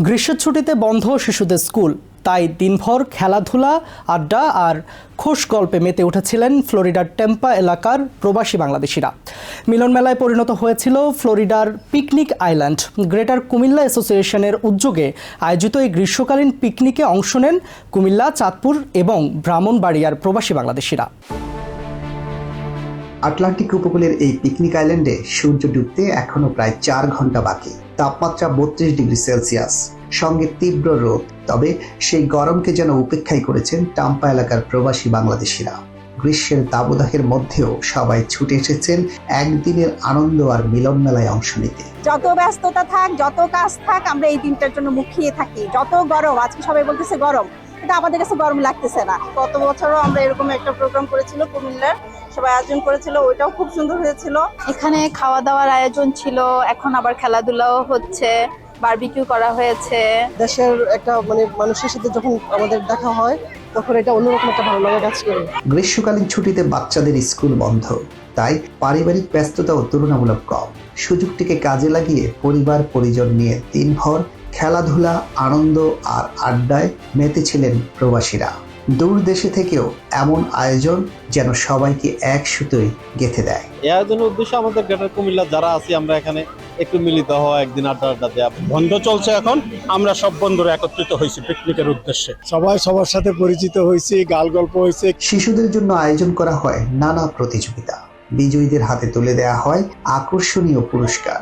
গ্রীষ্মের ছুটিতে বন্ধ শিশুদের স্কুল, তাই দিনভর খেলাধুলা, আড্ডা আর খোশ গল্পে মেতে উঠেছিলেন ফ্লোরিডার টেম্পা এলাকার প্রবাসী বাংলাদেশিরা। মিলন মেলায় পরিণত হয়েছিল ফ্লোরিডার পিকনিক আইল্যান্ড। গ্রেটার কুমিল্লা অ্যাসোসিয়েশনের উদ্যোগে আয়োজিত এই গ্রীষ্মকালীন পিকনিকে অংশ নেন কুমিল্লা, চাঁদপুর এবং ব্রাহ্মণবাড়িয়ার প্রবাসী বাংলাদেশিরা। আটলান্টিক উপকূলের এই পিকনিক আইল্যান্ডে সূর্য ডুবতে এখনো প্রায় 4 ঘন্টা বাকি। তাপমাত্রা 32 ডিগ্রি সেলসিয়াস, সঙ্গে তীব্র রোদ। তবে সেই গরমকে যেন উপেক্ষাই করেছেন টাম্পা এলাকার প্রবাসী বাংলাদেশিরা। গ্রীষ্মের দাবদাহের মধ্যেও সবাই ছুটে এসেছেন একদিনের আনন্দ আর মিলন মেলায় অংশ নিতে। যত ব্যস্ততা থাক, যত কাজ থাক, আমরা এই দিনটার জন্য মুখিয়ে থাকি। যত গরম, আজকে সবাই বলতেছে গরম, কিন্তু আমাদের কাছে গরম লাগতেছে না। গত বছরও আমরা এরকম একটা প্রোগ্রাম করেছিল, কুমিল্লার সবাই আয়োজন করেছিল, ওইটাও খুব সুন্দর হয়েছিল। এখানে খাওয়া দাওয়ার আয়োজন ছিল, এখন আবার খেলাধুলাও হচ্ছে, বারবিকিউ করা হয়েছে। দেশের একটা মানুষের সাথে যখন আমাদের দেখা হয়, তখন এটা অন্যরকম একটা ভালো লাগা কাজ করে। গ্রীষ্মকালীন ছুটিতে বাচ্চাদের স্কুল বন্ধ, তাই পারিবারিক ব্যস্ততাও তুলনামূলক কম। সুযোগটিকে কাজে লাগিয়ে পরিবার পরিজন নিয়ে দিনভর খেলাধুলা, আনন্দ আর আড্ডায় মেতেছিলেন প্রবাসীরা। দূর দেশে থেকেও এমন আয়োজন যেন সবাইকে এক সুতোয় গেঁথে দেয়। এই আয়োজনের উদ্দেশ্য আমাদের গ্রেটার কুমিল্লা যারা আছি আমরা এখানে একটু মিলিত হওয়া, একদিন আড্ডা দেওয়া। বন্ধ চলছে এখন, আমরা সব বন্ধুরা একত্রিত হয়েছি পিকনিকের উদ্দেশ্যে। সবাই সবার সাথে পরিচিত হয়েছি, গাল গল্প হয়েছে। শিশুদের জন্য আয়োজন করা হয় নানা প্রতিযোগিতা। বিজয়ীদের হাতে তুলে দেওয়া হয় আকর্ষণীয় পুরস্কার।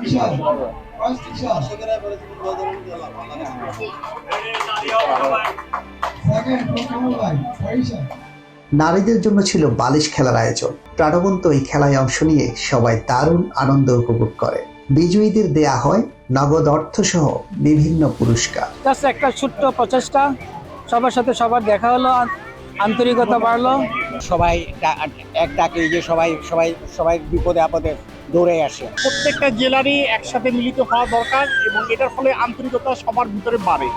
নারীদের জন্য ছিল বালিশ খেলার আয়োজন। প্রাণবন্ত এই খেলায় অংশ নিয়ে সবাই দারুণ আনন্দ উপভোগ করে। বিজয়ীদের দেয়া হয় নগদ অর্থ সহ বিভিন্ন পুরস্কার। একটা ছোট্ট প্রচেষ্টা, সবার সাথে সবার দেখা হলো, আন্তরিকতা বাড়লো। সবাই এক ডাকে যে সবাই সবাই সবাই বিপদে আপদে দৌড়ে আসে। প্রত্যেকটা জেলারই একসাথে মিলিত হওয়া দরকার এবং এটার ফলে আন্তরিকতা সবার ভিতরে বাড়ে।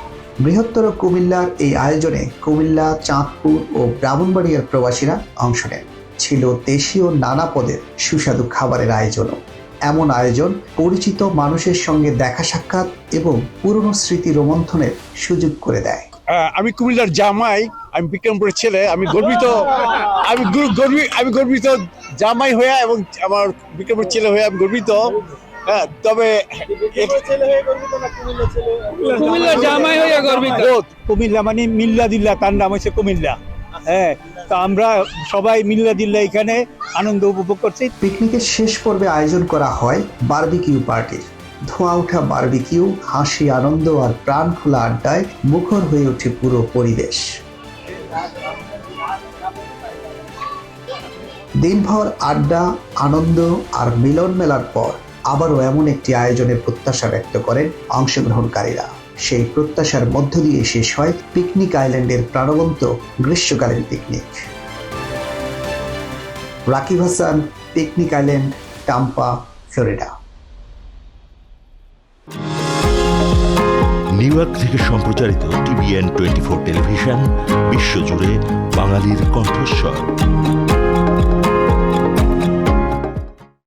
বৃহত্তর কুমিল্লার এই আয়োজনে কুমিল্লা, চাঁদপুর ও ব্রাহ্মণবাড়িয়ার প্রবাসীরা অংশ নেন। ছিল দেশীয় নানা পদের সুস্বাদু খাবারের আয়োজনও। এমন আয়োজন পরিচিত মানুষের সঙ্গে দেখা সাক্ষাৎ এবং পুরনো স্মৃতি রোমন্থনের সুযোগ করে দেয়। আমি কুমিল্লার জামাই, আমি বিক্রমপুরের ছেলে, আমি গর্বিত, আমি গর্বিত জামাই হয়ে এবং আমার বিক্রমপুরের ছেলে হয়ে আমি গর্বিত। তবে কুমিল্লা জামাই হয়ে গর্বিত। কুমিল্লা মানে মিল্লা দিল্লা, তার নাম হচ্ছে কুমিল্লা। হ্যাঁ, তো আমরা সবাই মিল্লা দিল্লা এখানে আনন্দ উপভোগ করছি। পিকনিকের শেষ পর্বে আয়োজন করা হয় বারবিকিউ পার্টির। ধোঁয়া ওঠা বারবিকিউ, হাসি, আনন্দ আর প্রাণ খোলা আড্ডায় মুখর হয়ে ওঠে পুরো পরিবেশ। দিনভর আড্ডা, আনন্দ আর মিলন মেলার পর আবারও এমন একটি আয়োজনের প্রত্যাশা ব্যক্ত করেন অংশগ্রহণকারীরা। সেই প্রত্যাশার মধ্য দিয়ে শেষ হয় পিকনিক আইল্যান্ডের প্রাণবন্ত গ্রীষ্মকালীন picnic. Rakib Hasan, picnic island, Tampa, Florida. New York থেকে সম্প্রচারিত TVN 24 টেলিভিশন, বিশ্বজুড়ে বাঙালির কণ্ঠস্বর।